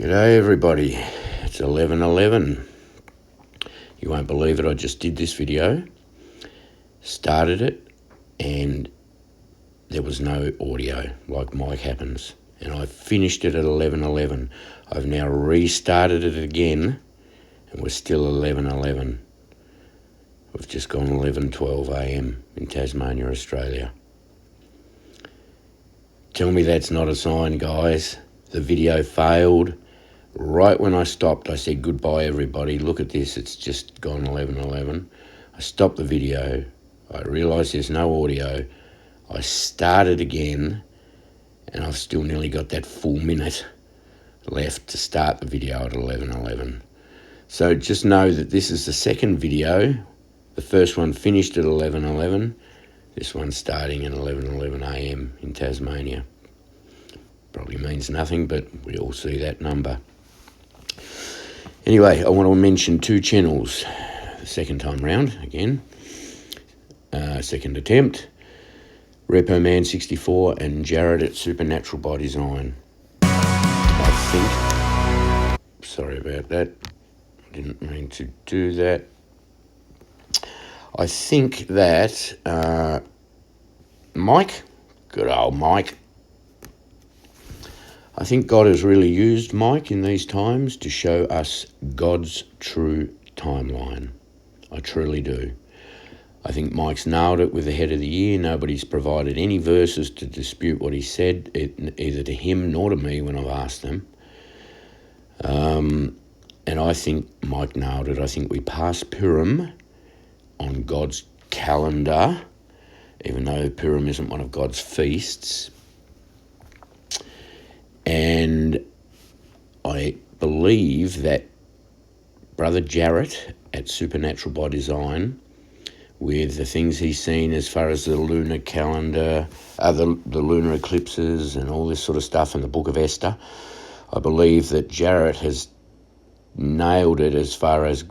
G'day everybody, it's 11:11. You won't believe it, I just did this video, started it, and there was no audio, like mic happens. And I finished it at 11:11. I've now restarted it again, and we're still 11:11. We've just gone 11:12 a.m. in Tasmania, Australia. Tell me that's not a sign, guys. The video failed. Right when I stopped, I said, goodbye, everybody. Look at this. It's just gone 11:11. I stopped the video. I realised there's no audio. I started again, and I've still nearly got that full minute left to start the video at 11:11. So just know that this is the second video. The first one finished at 11:11. This one's starting at 11:11 a.m. in Tasmania. Probably means nothing, but we all see that number. Anyway, I want to mention two channels. The second time round, again. Second attempt. Repo Man 64 and Jarrett at Supernatural by Design. I think... Sorry about that. I didn't mean to do that. I think that Mike, good old Mike, I think God has really used Mike in these times to show us God's true timeline. I truly do. I think Mike's nailed it with the head of the year. Nobody's provided any verses to dispute what he said, either to him nor to me when I've asked them. And I think Mike nailed it. I think we passed Purim on God's calendar, even though Purim isn't one of God's feasts. And I believe that Brother Jarrett at Supernatural by Design, with the things he's seen as far as the lunar calendar, the lunar eclipses and all this sort of stuff in the book of Esther, I believe that Jarrett has nailed it as far as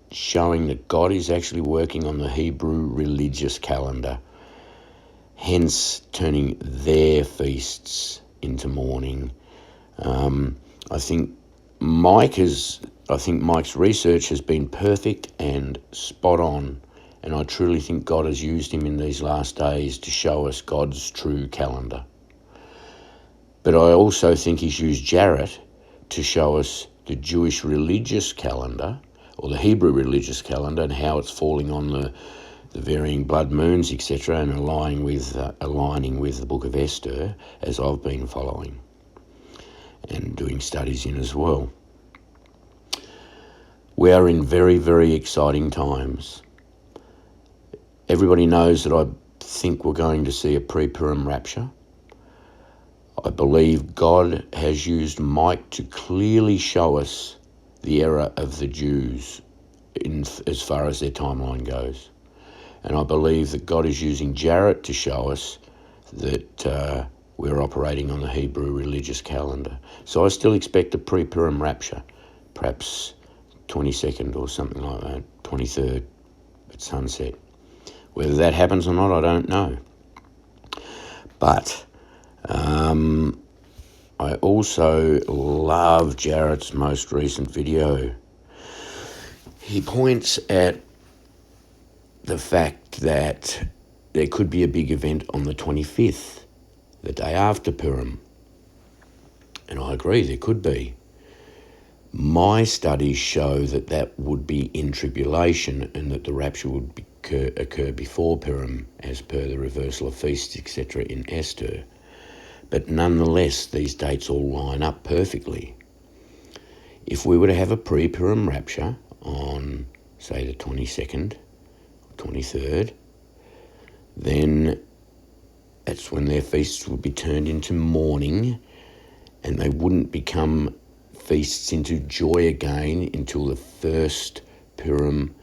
showing that God is actually working on the Hebrew religious calendar, hence turning their feasts into mourning. I think Mike's research has been perfect and spot on, and I truly think God has used him in these last days to show us God's true calendar. But I also think he's used Jarrett to show us the Jewish religious calendar, or the Hebrew religious calendar, and how it's falling on the varying blood moons, etc., and aligning with the book of Esther, as I've been following and doing studies in as well. We are in very, very exciting times. Everybody knows that I think we're going to see a pre-Purim rapture. I believe God has used Mike to clearly show us the error of the Jews as far as their timeline goes. And I believe that God is using Jarrett to show us that we're operating on the Hebrew religious calendar. So I still expect a pre-Purim rapture, perhaps 22nd or something like that, 23rd at sunset. Whether that happens or not, I don't know. But I also love Jarrett's most recent video. He points at the fact that there could be a big event on the 25th, the day after Purim. And I agree, there could be. My studies show that that would be in tribulation and that the rapture would occur before Purim, as per the reversal of feasts, etc. in Esther. But nonetheless, these dates all line up perfectly. If we were to have a pre-Purim rapture on, say, the 22nd, 23rd, then that's when their feasts would be turned into mourning, and they wouldn't become feasts into joy again until the first Purim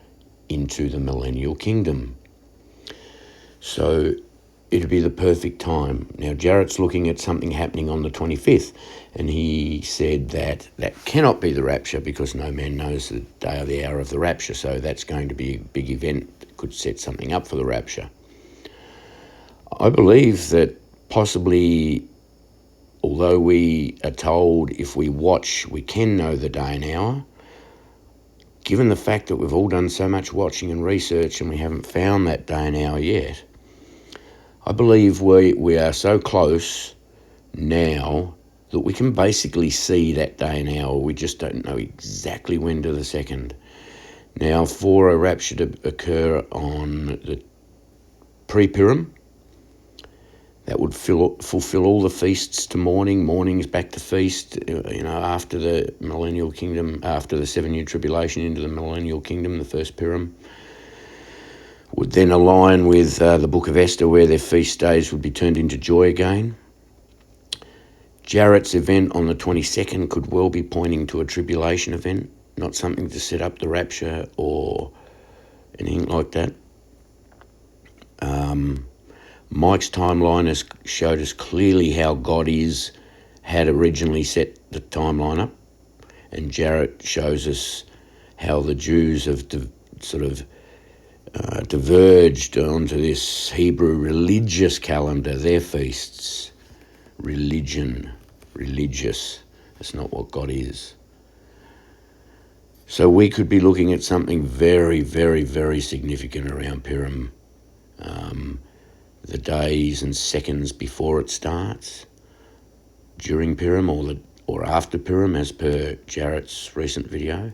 into the millennial kingdom. So it'd be the perfect time. Now, Jarrett's looking at something happening on the 25th, and he said that that cannot be the rapture because no man knows the day or the hour of the rapture, so that's going to be a big event that could set something up for the rapture. I believe that possibly although we are told if we watch, we can know the day and hour, given the fact that we've all done so much watching and research and we haven't found that day and hour yet, I believe we are so close now that we can basically see that day and hour. We just don't know exactly when to the second. Now, for a rapture to occur on the pre-Purim, that would fulfill all the feasts to morning. Morning's back to feast, after the millennial kingdom, after the 7-year tribulation into the millennial kingdom, the first Purim. Would then align with the book of Esther, where their feast days would be turned into joy again. Jarrett's event on the 22nd could well be pointing to a tribulation event, not something to set up the rapture or anything like that. Mike's timeline has showed us clearly how God had originally set the timeline up, and Jarrett shows us how the Jews have diverged onto this Hebrew religious calendar, their feasts. Religious. That's not what God is. So we could be looking at something very, very, very significant around Purim. The days and seconds before it starts, during Purim or after Purim, as per Jarrett's recent video.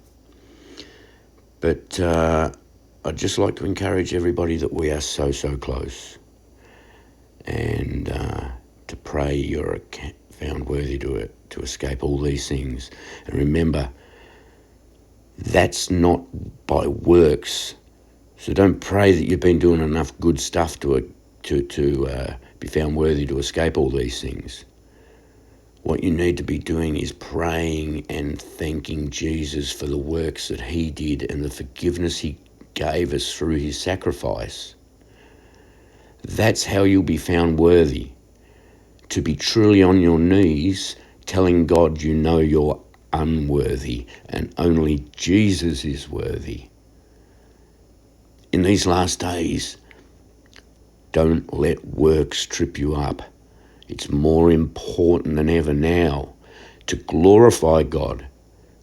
But I'd just like to encourage everybody that we are so, so close, and to pray you're found worthy to escape all these things. And remember, that's not by works. So don't pray that you've been doing enough good stuff to be found worthy to escape all these things. What you need to be doing is praying and thanking Jesus for the works that he did and the forgiveness he gave us through his sacrifice. That's how you'll be found worthy. To be truly on your knees, telling God you know you're unworthy and only Jesus is worthy. In these last days, don't let works trip you up. It's more important than ever now to glorify God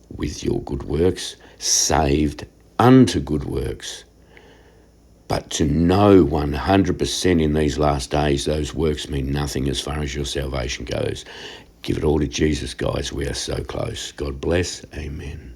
with your good works, saved unto good works. But to know 100% in these last days, those works mean nothing as far as your salvation goes. Give it all to Jesus, guys. We are so close. God bless. Amen.